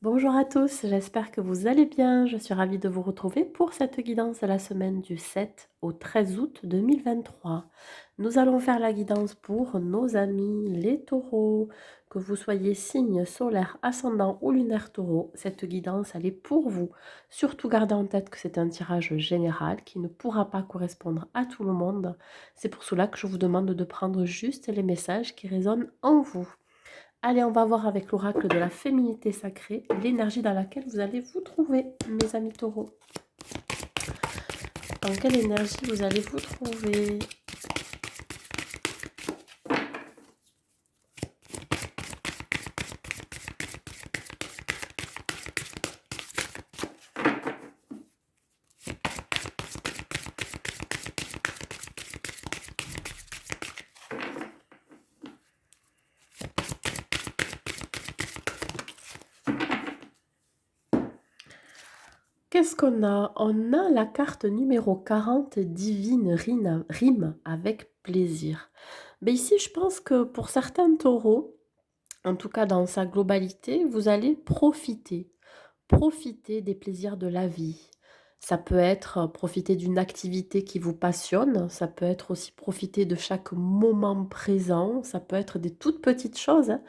Bonjour à tous, j'espère que vous allez bien. Je suis ravie de vous retrouver pour cette guidance de la semaine du 7 au 13 août 2023. Nous allons faire la guidance pour nos amis les taureaux. Que vous soyez signe solaire, ascendant ou lunaire taureau, cette guidance elle est pour vous. Surtout gardez en tête que c'est un tirage général qui ne pourra pas correspondre à tout le monde. C'est pour cela que je vous demande de prendre juste les messages qui résonnent en vous. Allez, on va voir avec l'oracle de la féminité sacrée l'énergie dans laquelle vous allez vous trouver, mes amis taureaux. Dans quelle énergie vous allez vous trouver? Qu'est-ce qu'on a? On a la carte numéro 40, divine rime avec plaisir. Mais ici, je pense que pour certains taureaux, en tout cas dans sa globalité, vous allez profiter. Profiter des plaisirs de la vie. Ça peut être profiter d'une activité qui vous passionne, ça peut être aussi profiter de chaque moment présent, ça peut être des toutes petites choses, hein.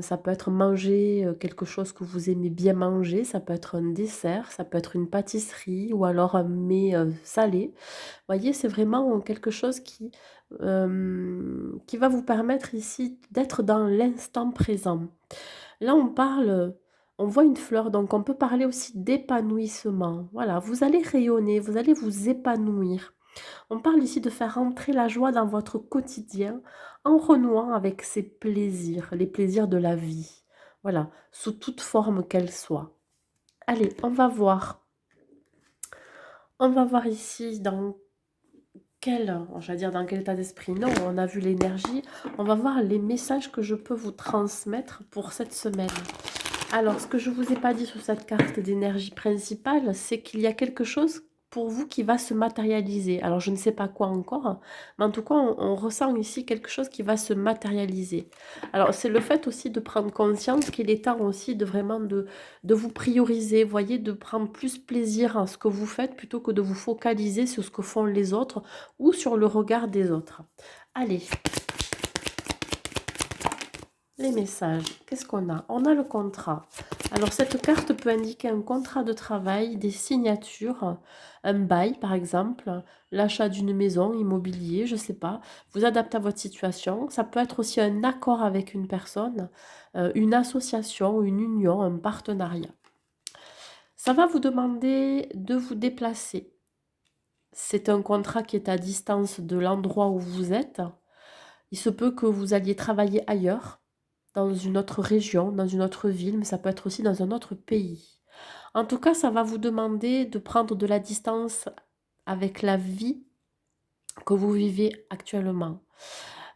Ça peut être manger, quelque chose que vous aimez bien manger, ça peut être un dessert, ça peut être une pâtisserie ou alors un mets, salé. Vous voyez, c'est vraiment quelque chose qui va vous permettre ici d'être dans l'instant présent. Là, on voit une fleur, donc on peut parler aussi d'épanouissement. Voilà, vous allez rayonner, vous allez vous épanouir. On parle ici de faire entrer la joie dans votre quotidien en renouant avec ses plaisirs, les plaisirs de la vie. Voilà, sous toute forme qu'elle soit. Allez, on va voir. On va voir ici dans dans quel état d'esprit. Non, on a vu l'énergie. On va voir les messages que je peux vous transmettre pour cette semaine. Alors, ce que je ne vous ai pas dit sur cette carte d'énergie principale, c'est qu'il y a quelque chose pour vous qui va se matérialiser. Alors, je ne sais pas quoi encore, mais en tout cas, on ressent ici quelque chose qui va se matérialiser. Alors, c'est le fait aussi de prendre conscience qu'il est temps aussi de vraiment de vous prioriser, voyez, de prendre plus plaisir à ce que vous faites plutôt que de vous focaliser sur ce que font les autres ou sur le regard des autres. Allez, les messages, qu'est-ce qu'on a? On a le contrat. Alors, cette carte peut indiquer un contrat de travail, des signatures, un bail par exemple, l'achat d'une maison, immobilier, je ne sais pas. Vous adaptez à votre situation. Ça peut être aussi un accord avec une personne, une association, une union, un partenariat. Ça va vous demander de vous déplacer. C'est un contrat qui est à distance de l'endroit où vous êtes. Il se peut que vous alliez travailler ailleurs, dans une autre région, dans une autre ville, mais ça peut être aussi dans un autre pays. En tout cas, ça va vous demander de prendre de la distance avec la vie que vous vivez actuellement.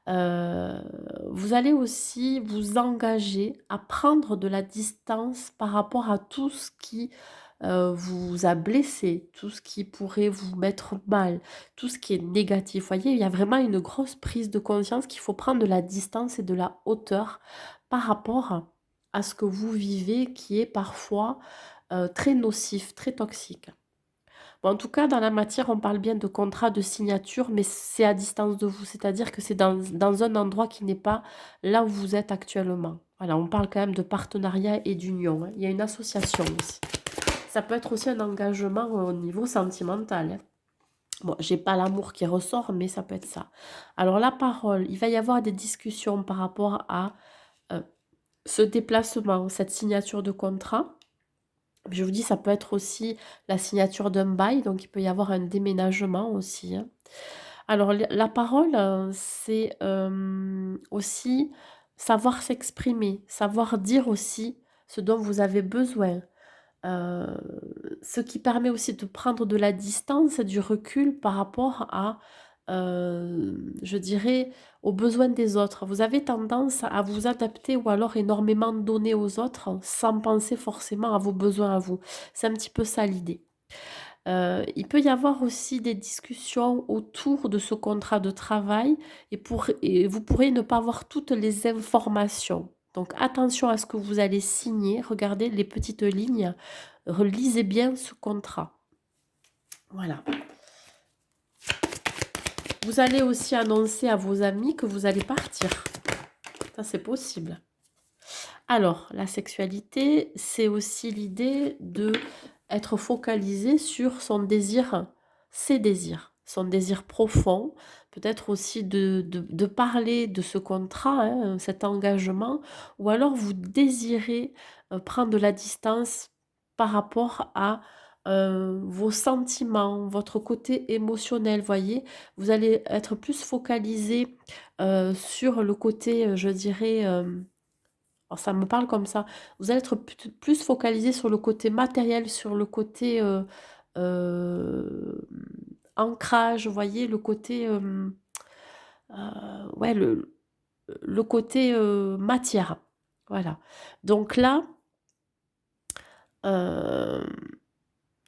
Euh, Vous allez aussi vous engager à prendre de la distance par rapport à tout ce qui vous a blessé, tout ce qui pourrait vous mettre mal, tout ce qui est négatif. Vous voyez, il y a vraiment une grosse prise de conscience qu'il faut prendre de la distance et de la hauteur par rapport à ce que vous vivez qui est parfois très nocif, très toxique. Bon, en tout cas, dans la matière, on parle bien de contrat de signature, mais c'est à distance de vous, c'est-à-dire que c'est dans un endroit qui n'est pas là où vous êtes actuellement. Voilà, on parle quand même de partenariat et d'union, hein. Il y a une association aussi. Ça peut être aussi un engagement au niveau sentimental, hein. Bon, j'ai pas l'amour qui ressort, mais ça peut être ça. Alors la parole, il va y avoir des discussions par rapport à euh, ce déplacement, cette signature de contrat. Je vous dis, ça peut être aussi la signature d'un bail, donc il peut y avoir un déménagement aussi, hein. Alors la parole, c'est aussi savoir s'exprimer, savoir dire aussi ce dont vous avez besoin. Heu, Ce qui permet aussi de prendre de la distance et du recul par rapport à, je dirais, aux besoins des autres. Vous avez tendance à vous adapter ou alors énormément donner aux autres sans penser forcément à vos besoins à vous. C'est un petit peu ça l'idée. Il peut y avoir aussi des discussions autour de ce contrat de travail et vous pourrez ne pas avoir toutes les informations. Donc attention à ce que vous allez signer. Regardez les petites lignes. Relisez bien ce contrat. Voilà. Vous allez aussi annoncer à vos amis que vous allez partir. Ça, c'est possible. Alors, la sexualité, c'est aussi l'idée de être focalisé sur ses désirs, son désir profond. Peut-être aussi de parler de ce contrat, hein, cet engagement, ou alors vous désirez prendre de la distance par rapport à vos sentiments, votre côté émotionnel, voyez. Vous allez être plus focalisé sur le côté, je dirais, alors ça me parle comme ça. Vous allez être plus focalisé sur le côté matériel, sur le côté, heu, ancrage, vous voyez? Le côté, ouais, le côté, matière. Voilà. Donc là, hem,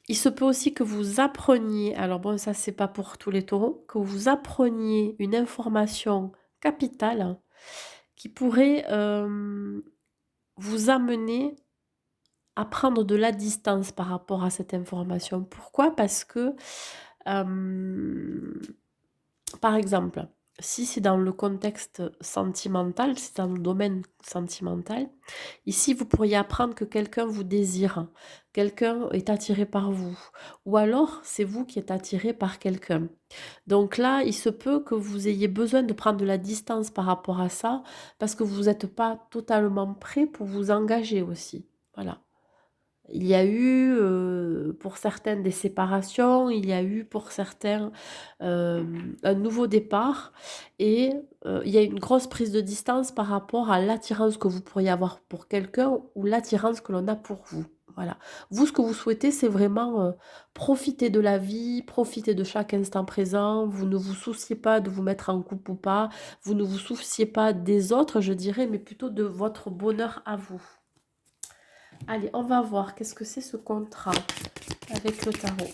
il se peut aussi que vous appreniez, alors bon, ça c'est pas pour tous les taureaux, que vous appreniez une information capitale qui pourrait, vous amener à prendre de la distance par rapport à cette information. Pourquoi? Parce que, hem, par exemple, si c'est dans le contexte sentimental, si c'est dans le domaine sentimental, ici, vous pourriez apprendre que quelqu'un vous désire, quelqu'un est attiré par vous, ou alors c'est vous qui êtes attiré par quelqu'un. Donc là, il se peut que vous ayez besoin de prendre de la distance par rapport à ça, parce que vous n'êtes pas totalement prêt pour vous engager aussi. Voilà. Il y a eu, pour certaines des séparations, il y a eu pour certains, un nouveau départ et il y a une grosse prise de distance par rapport à l'attirance que vous pourriez avoir pour quelqu'un ou l'attirance que l'on a pour vous. Voilà. Vous, ce que vous souhaitez, c'est vraiment, profiter de la vie, profiter de chaque instant présent. Vous ne vous souciez pas de vous mettre en couple ou pas. Vous ne vous souciez pas des autres, je dirais, mais plutôt de votre bonheur à vous. Allez, on va voir qu'est-ce que c'est ce contrat avec le tarot.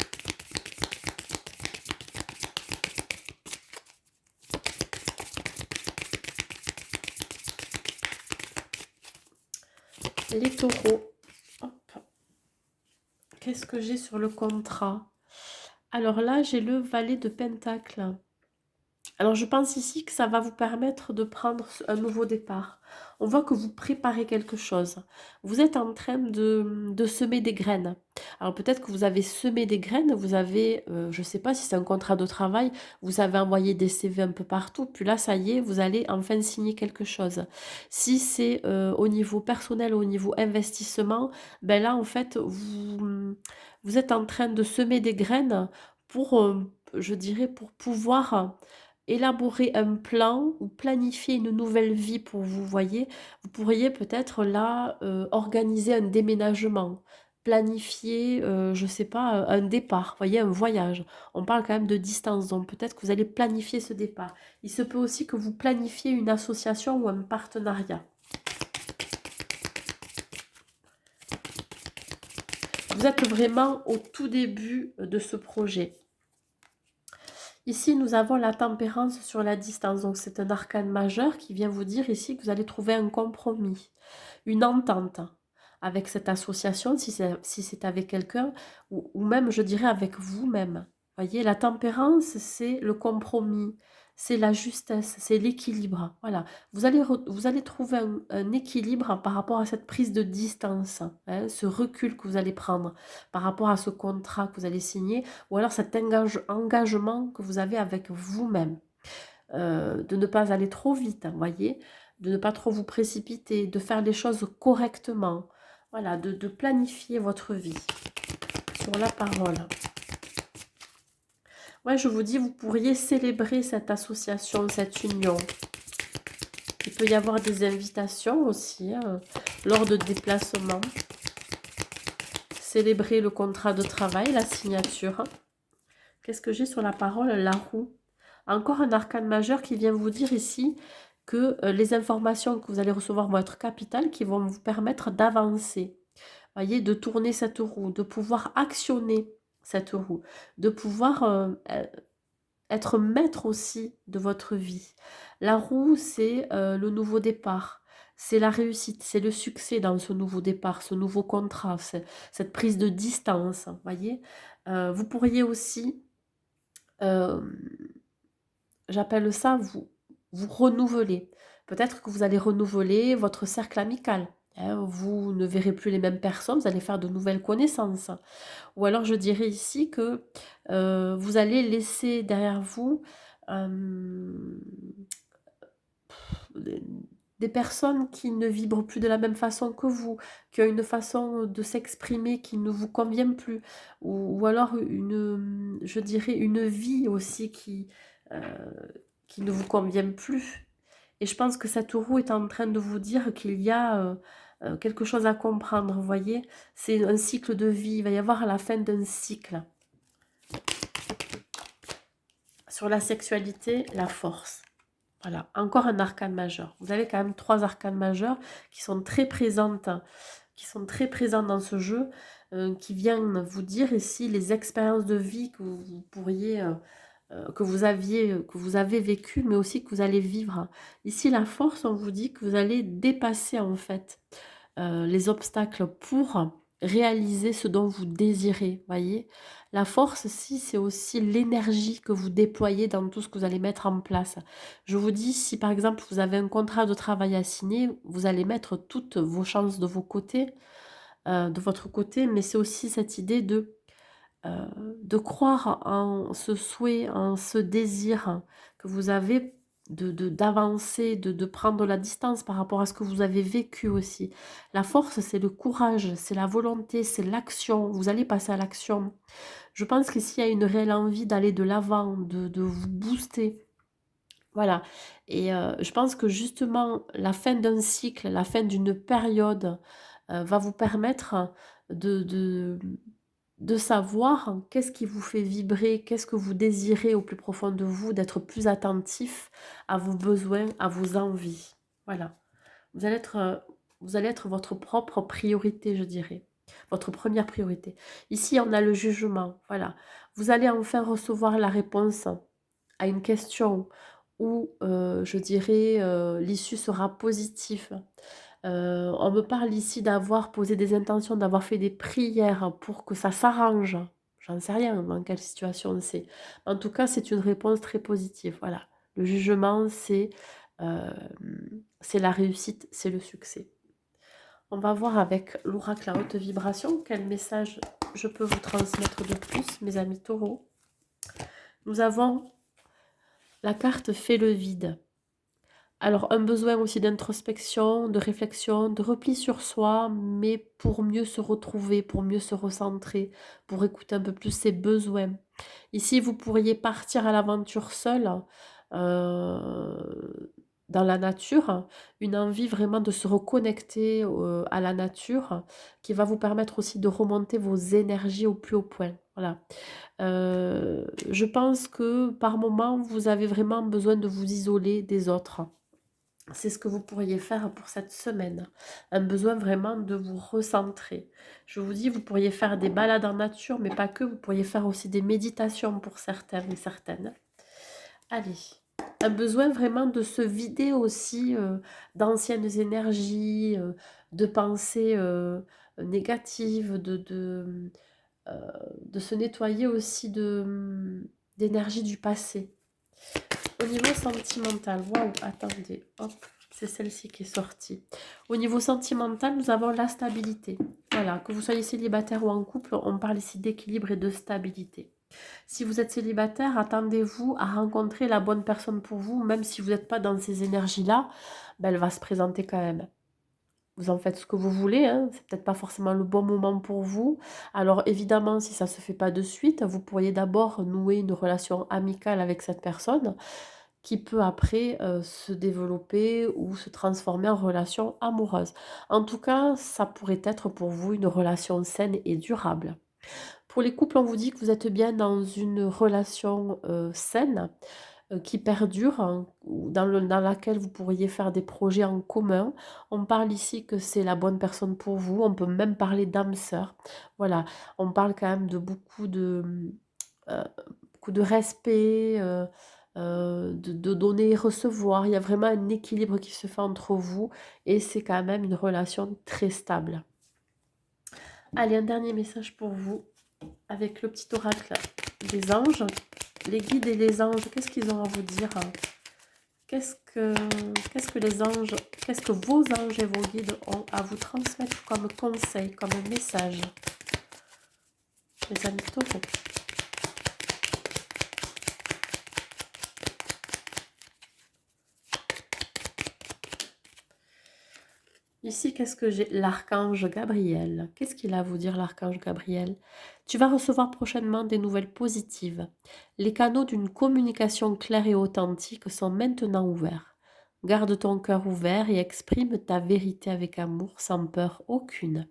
Les taureaux. Hop. Qu'est-ce que j'ai sur le contrat? Alors là, j'ai le valet de Pentacle. Alors je pense ici que ça va vous permettre de prendre un nouveau départ. On voit que vous préparez quelque chose. Vous êtes en train de semer des graines. Alors peut-être que vous avez semé des graines, vous avez, je ne sais pas si c'est un contrat de travail, vous avez envoyé des CV un peu partout, puis là ça y est, vous allez enfin signer quelque chose. Si c'est au niveau personnel, au niveau investissement, ben là en fait vous êtes en train de semer des graines pour, je dirais, pour pouvoir élaborer un plan ou planifier une nouvelle vie pour vous, voyez? Vous pourriez peut-être là, organiser un déménagement, planifier, je sais pas, un départ, voyez? Un voyage. On parle quand même de distance, donc peut-être que vous allez planifier ce départ. Il se peut aussi que vous planifiez une association ou un partenariat. Vous êtes vraiment au tout début de ce projet. Ici, nous avons la tempérance sur la distance. Donc, c'est un arcane majeur qui vient vous dire ici que vous allez trouver un compromis, une entente avec cette association, si c'est avec quelqu'un, ou même, je dirais, avec vous-même. Voyez, la tempérance, c'est le compromis, c'est la justesse, c'est l'équilibre. Voilà, vous allez trouver un équilibre par rapport à cette prise de distance, hein, ce recul que vous allez prendre par rapport à ce contrat que vous allez signer, ou alors cet engagement que vous avez avec vous-même. De ne pas aller trop vite, voyez, de ne pas trop vous précipiter, de faire les choses correctement. Voilà, de planifier votre vie sur la parole. Ouais, je vous dis, vous pourriez célébrer cette association, cette union. Il peut y avoir des invitations aussi, hein, lors de déplacements. Célébrer le contrat de travail, la signature. Qu'est-ce que j'ai sur la parole? La roue. Encore un arcane majeur qui vient vous dire ici que les informations que vous allez recevoir vont être capitales, qui vont vous permettre d'avancer. Voyez, de tourner cette roue, de pouvoir actionner cette roue, de pouvoir être maître aussi de votre vie. La roue, c'est le nouveau départ. c'est la réussite, c'est le succès dans ce nouveau départ, ce nouveau contrat, cette prise de distance, voyez? Vous pourriez aussi, hem, j'appelle ça vous renouveler. Peut-être que vous allez renouveler votre cercle amical, hein. Vous ne verrez plus les mêmes personnes, vous allez faire de nouvelles connaissances. Ou alors je dirais ici que, vous allez laisser derrière vous, hem, des des personnes qui ne vibrent plus de la même façon que vous, qui ont une façon de s'exprimer qui ne vous convient plus, ou alors je dirais une vie aussi heu, qui ne vous convient plus. Et je pense que cette roue est en train de vous dire qu'il y a, quelque chose à comprendre, vous voyez? C'est un cycle de vie, il va y avoir la fin d'un cycle. Sur la sexualité, la force. Voilà, encore un arcane majeur. Vous avez quand même 3 arcanes majeurs qui sont très présentes, qui sont très présents dans ce jeu, qui viennent vous dire ici les expériences de vie que vous pourriez, que vous avez vécues, mais aussi que vous allez vivre. Ici, la force, on vous dit que vous allez dépasser en fait, les obstacles pour réaliser ce dont vous désirez, voyez? La force, si, c'est aussi l'énergie que vous déployez dans tout ce que vous allez mettre en place. Je vous dis, si par exemple vous avez un contrat de travail à signer, vous allez mettre toutes vos chances de votre côté, mais c'est aussi cette idée de croire en ce souhait, en ce désir que vous avez d'avancer, de prendre la distance par rapport à ce que vous avez vécu aussi. La force, c'est le courage, c'est la volonté, c'est l'action. Vous allez passer à l'action. Je pense qu'ici, il y a une réelle envie d'aller de l'avant, de vous booster. Voilà. Et je pense que justement, la fin d'un cycle, la fin d'une période, va vous permettre de de savoir qu'est-ce qui vous fait vibrer, qu'est-ce que vous désirez au plus profond de vous, d'être plus attentif à vos besoins, à vos envies. Voilà. Vous allez être, vous allez être votre propre priorité, je dirais. Votre première priorité. Ici, on a le jugement. Voilà. Vous allez enfin recevoir la réponse à une question où, je dirais, l'issue sera positive. On me parle ici d'avoir posé des intentions, d'avoir fait des prières pour que ça s'arrange. J'en sais rien dans quelle situation c'est. En tout cas, c'est une réponse très positive, voilà. Le jugement, c'est la réussite, c'est le succès. On va voir avec l'oracle à haute vibration quel message je peux vous transmettre de plus, mes amis taureaux. Nous avons la carte fait le vide. Alors, un besoin aussi d'introspection, de réflexion, de repli sur soi, mais pour mieux se retrouver, pour mieux se recentrer, pour écouter un peu plus ses besoins. Ici, vous pourriez partir à l'aventure seul, dans la nature, une envie vraiment de se reconnecter à la nature, qui va vous permettre aussi de remonter vos énergies au plus haut point. Voilà. Je pense que par moment, vous avez vraiment besoin de vous isoler des autres. C'est ce que vous pourriez faire pour cette semaine. Un besoin vraiment de vous recentrer. Je vous dis, vous pourriez faire des balades en nature, mais pas que. Vous pourriez faire aussi des méditations pour certains et certaines. Allez. Un besoin vraiment de se vider aussi d'anciennes énergies, de pensées négatives, de se nettoyer aussi d'énergie du passé. Au niveau sentimental, waouh, attendez, hop, c'est celle-ci qui est sortie. Au niveau sentimental, nous avons la stabilité. Voilà, que vous soyez célibataire ou en couple, on parle ici d'équilibre et de stabilité. Si vous êtes célibataire, attendez-vous à rencontrer la bonne personne pour vous, même si vous n'êtes pas dans ces énergies-là, ben, elle va se présenter quand même. Vous en faites ce que vous voulez, hein, c'est peut-être pas forcément le bon moment pour vous. Alors évidemment, si ça ne se fait pas de suite, vous pourriez d'abord nouer une relation amicale avec cette personne qui peut après se développer ou se transformer en relation amoureuse. En tout cas, ça pourrait être pour vous une relation saine et durable. Pour les couples, on vous dit que vous êtes bien dans une relation saine, qui perdure, hein, ou dans laquelle vous pourriez faire des projets en commun. On parle ici que c'est la bonne personne pour vous. On peut même parler d'âme sœur. Voilà, on parle quand même de beaucoup de respect, de donner et recevoir. Il y a vraiment un équilibre qui se fait entre vous et c'est quand même une relation très stable. Allez, un dernier message pour vous avec le petit oracle des anges. Les guides et les anges, qu'est-ce qu'ils ont à vous dire? Qu'est-ce que les anges, qu'est-ce que vos anges et vos guides ont à vous transmettre comme conseil, comme message, les amis taureaux? Ici, qu'est-ce que j'ai? L'archange Gabriel. Qu'est-ce qu'il a à vous dire, l'archange Gabriel? Tu vas recevoir prochainement des nouvelles positives. Les canaux d'une communication claire et authentique sont maintenant ouverts. Garde ton cœur ouvert et exprime ta vérité avec amour, sans peur aucune.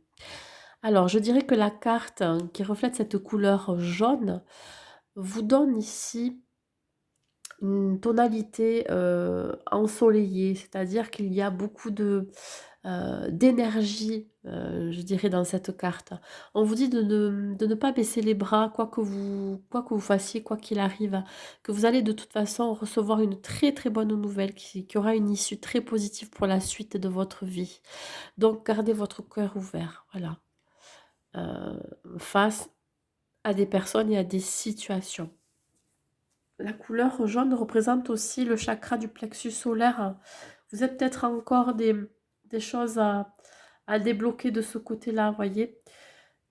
Alors, je dirais que la carte qui reflète cette couleur jaune vous donne ici une tonalité ensoleillée, c'est-à-dire qu'il y a beaucoup d'énergie, je dirais, dans cette carte. On vous dit de ne pas baisser les bras, quoi que vous fassiez, quoi qu'il arrive, que vous allez de toute façon recevoir une très très bonne nouvelle qui aura une issue très positive pour la suite de votre vie. Donc, gardez votre cœur ouvert, voilà, euh, face à des personnes et à des situations. La couleur jaune représente aussi le chakra du plexus solaire. Vous avez peut-être encore des choses à débloquer de ce côté-là, voyez,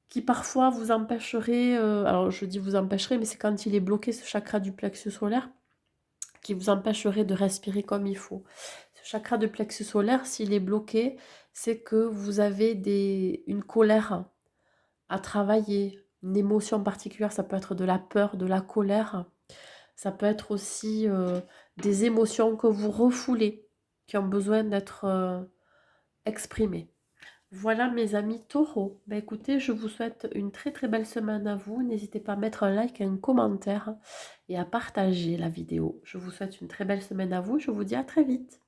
qui parfois vous empêcherait, alors je dis vous empêcherait, mais c'est quand il est bloqué, ce chakra du plexus solaire, qui vous empêcherait de respirer comme il faut. Ce chakra du plexus solaire, s'il est bloqué, c'est que vous avez une colère à travailler, une émotion particulière, ça peut être de la peur, de la colère, ça peut être aussi des émotions que vous refoulez, qui ont besoin d'être exprimées. Voilà mes amis taureaux. Ben écoutez, je vous souhaite une très très belle semaine à vous. N'hésitez pas à mettre un like, un commentaire et à partager la vidéo. Je vous souhaite une très belle semaine à vous. Je vous dis à très vite.